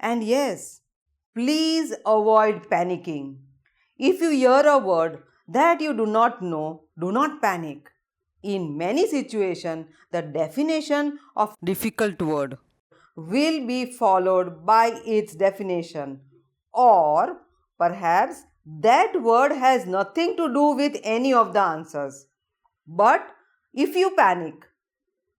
And yes, please avoid panicking. If you hear a word that you do not know, do not panic. In many situations, the definition of difficult word will be followed by its definition, or perhaps that word has nothing to do with any of the answers. But if you panic,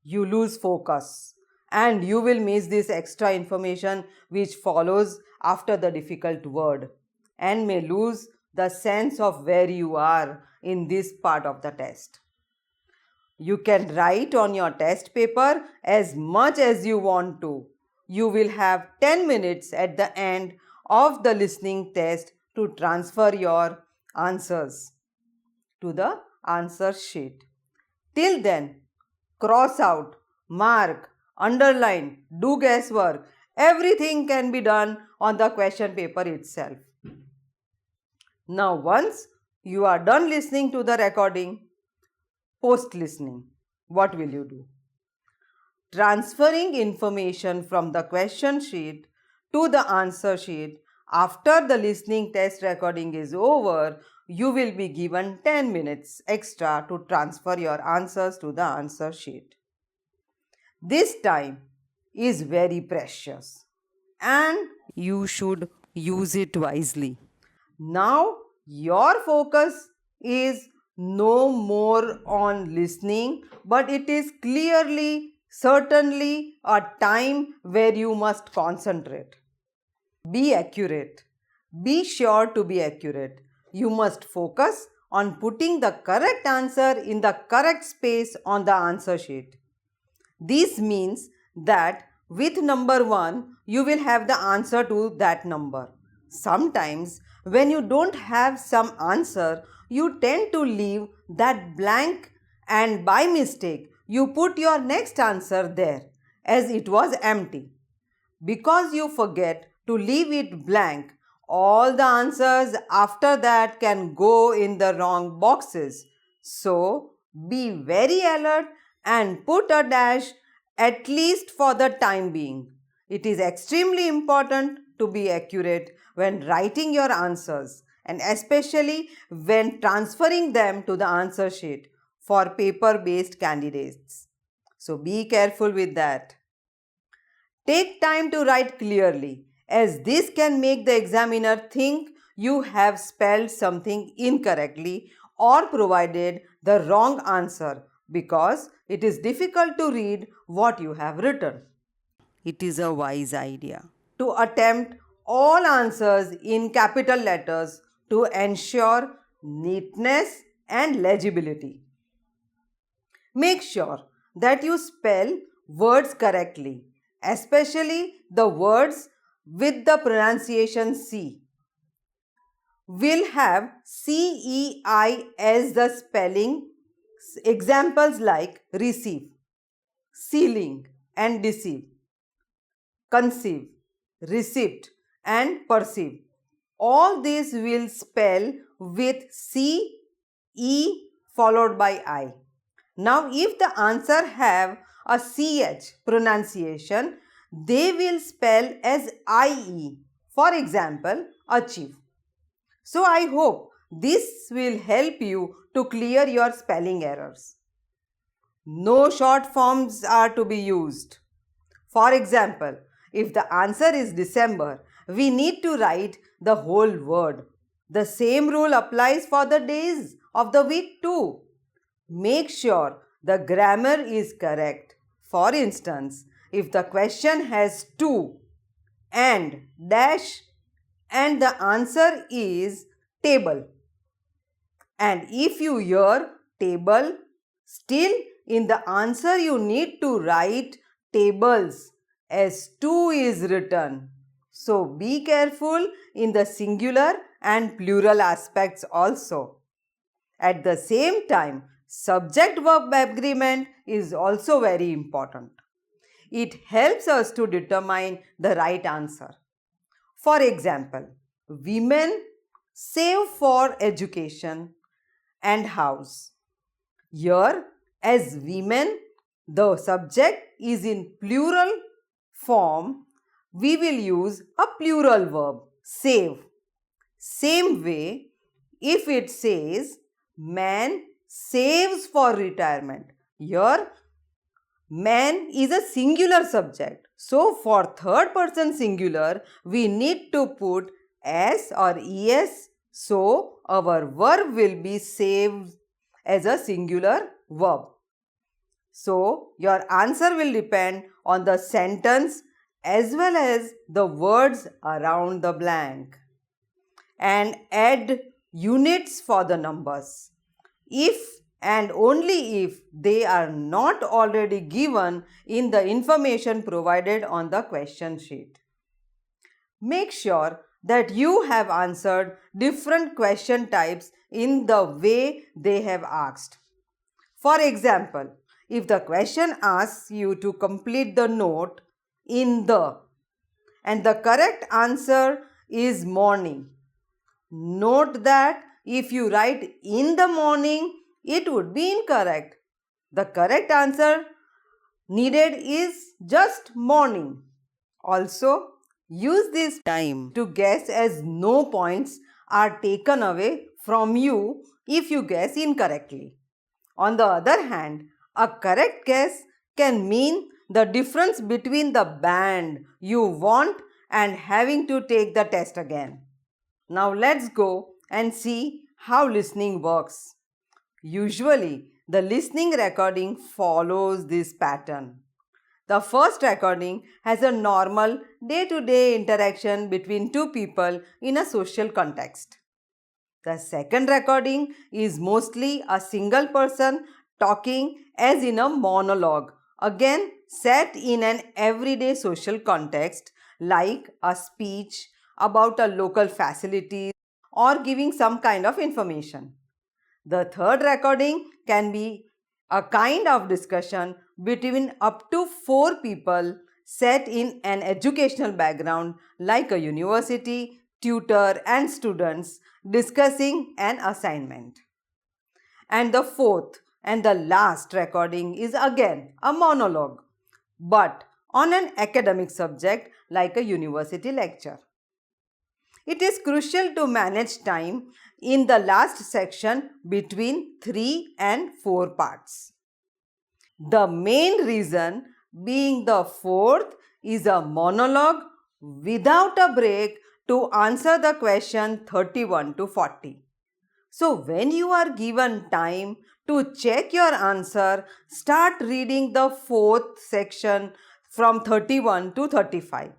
you lose focus and you will miss this extra information which follows after the difficult word and may lose the sense of where you are in this part of the test. You can write on your test paper as much as you want to. You will have 10 minutes at the end of the listening test to transfer your answers to the answer sheet. Till then, cross out, mark, underline, do guesswork. Everything can be done on the question paper itself. Now, once you are done listening to the recording, post listening, what will you do? Transferring information from the question sheet to the answer sheet after the listening test recording is over, you will be given 10 minutes extra to transfer your answers to the answer sheet. This time is very precious and you should use it wisely. Now, your focus is no more on listening, but it is clearly, certainly a time where you must concentrate. Be accurate. Be sure to be accurate. You must focus on putting the correct answer in the correct space on the answer sheet. This means that with number 1, you will have the answer to that number. Sometimes, when you don't have some answer, you tend to leave that blank and by mistake, you put your next answer there as it was empty. Because you forget to leave it blank, all the answers after that can go in the wrong boxes. So, be very alert and put a dash at least for the time being. It is extremely important to be accurate when writing your answers and especially when transferring them to the answer sheet for paper-based candidates. So be careful with that. Take time to write clearly, as this can make the examiner think you have spelled something incorrectly or provided the wrong answer because it is difficult to read what you have written. It is a wise idea to attempt all answers in capital letters to ensure neatness and legibility. Make sure that you spell words correctly, especially the words with the pronunciation C. Will have CEI as the spelling. Examples like receive, ceiling and deceive, conceive, receipt and perceive. All these will spell with C, E followed by I. Now, if the answer have a CH pronunciation, they will spell as IE. For example, achieve. So, I hope this will help you to clear your spelling errors. No short forms are to be used. For example, if the answer is December, we need to write the whole word. The same rule applies for the days of the week too. Make sure the grammar is correct. For instance, if the question has to and dash and the answer is table, and if you hear table, still in the answer you need to write tables as to is written. So be careful in the singular and plural aspects also. At the same time, subject-verb agreement is also very important. It helps us to determine the right answer. For example, women save for education and house. Here, as women, the subject is in plural form we will use a plural verb, save. Same way, if it says, man saves for retirement, here man is a singular subject. So for third person singular, we need to put s or es. So our verb will be saved as a singular verb. So your answer will depend on the sentence as well as the words around the blank. And add units for the numbers. If and only if they are not already given in the information provided on the question sheet. Make sure that you have answered different question types in the way they have asked. For example, if the question asks you to complete the note in the and the correct answer is morning, note that if you write in the morning, it would be incorrect. The correct answer needed is just morning. Also, use this time to guess as no points are taken away from you if you guess incorrectly. On the other hand, a correct guess can mean the difference between the band you want and having to take the test again. Now let's go and see how listening works. Usually, the listening recording follows this pattern. The first recording has a normal day-to-day interaction between two people in a social context. The second recording is mostly a single person talking as in a monologue, again set in an everyday social context like a speech about a local facility or giving some kind of information. The third recording can be a kind of discussion between up to 4 people set in an educational background like a university, tutor and students discussing an assignment. And the fourth and the last recording is again a monologue, but on an academic subject like a university lecture. It is crucial to manage time in the last section between 3 and 4 parts. The main reason being the fourth is a monologue without a break to answer the question 31 to 40. So when you are given time to check your answer, start reading the fourth section from 31 to 35.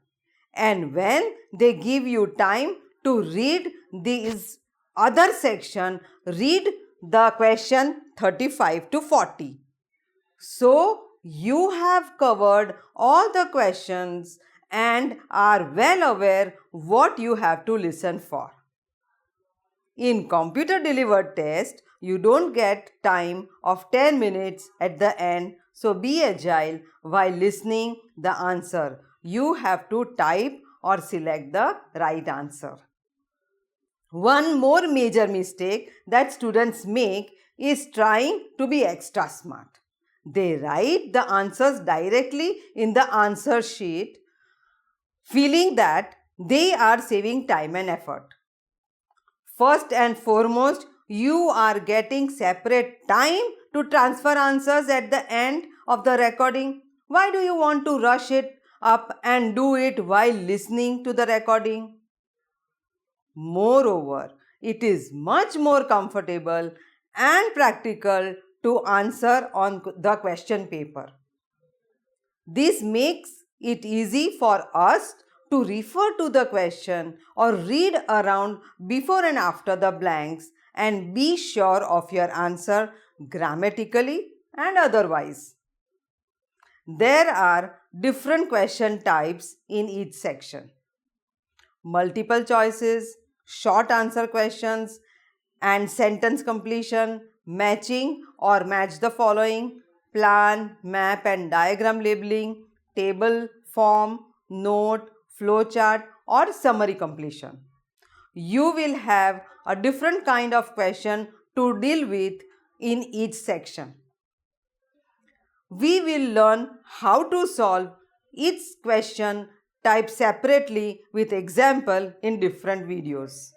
And when they give you time to read these other section, read the question 35 to 40. So you have covered all the questions and are well aware what you have to listen for. In computer delivered test, you don't get time of 10 minutes at the end, so be agile while listening the answer. You have to type or select the right answer. One more major mistake that students make is trying to be extra smart. They write the answers directly in the answer sheet, feeling that they are saving time and effort. First and foremost, you are getting separate time to transfer answers at the end of the recording. Why do you want to rush it up and do it while listening to the recording? Moreover, it is much more comfortable and practical to answer on the question paper. This makes it easy for us to refer to the question or read around before and after the blanks and be sure of your answer grammatically and otherwise. There are different question types in each section. Multiple choices, short answer questions, and sentence completion, matching or match the following, plan, map and diagram labeling, table, form, note, flowchart or summary completion. You will have a different kind of question to deal with in each section. We will learn how to solve each question type separately with example in different videos.